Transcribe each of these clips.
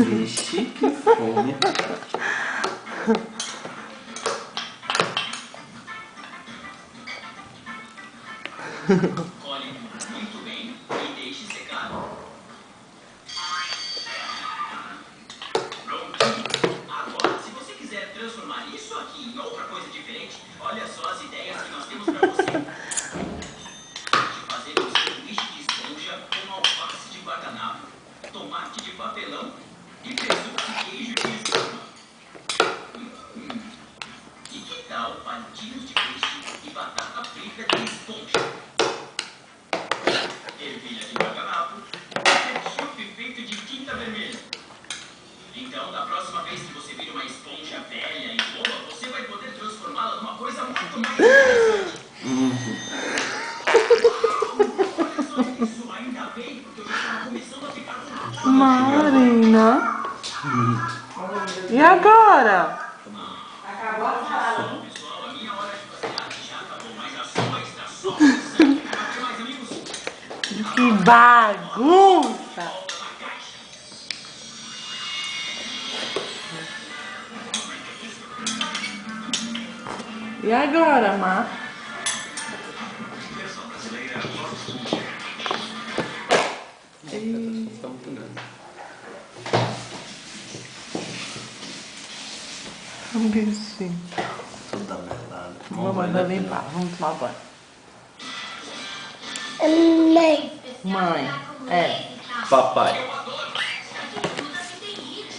Vixe, que fome. Colhe muito bem e deixe secar. Pronto. Agora, se você quiser transformar isso aqui em outra coisa diferente, olha só as ideias que nós temos para você. De fazer um sanduíche de esponja com alface de guardanapo, tomate de papelão e presunto de queijo de escama. E que tal palitinhos de peixe e batata frita de esponja? Ervilha de guardanapo e ketchup feito de tinta vermelha. Então, da próxima vez que você vir uma esponja velha e boa, você vai poder transformá-la numa coisa muito mais interessante. Olha só isso, ainda bem, porque eu já estava começando a ficar com fome. Marina. E agora? Acabou a salada. Pessoal, a minha hora de fazer arte já acabou, mas a sua está só começando. Quer ter mais amigos? Que bagunça! E agora, Má? Um bichinho. Toda melada. Vamos mandar limpar. Vamos tomar banho. Mãe. É. Papai.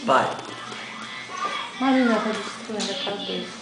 Pai. Marina, tá destruindo a cabeça.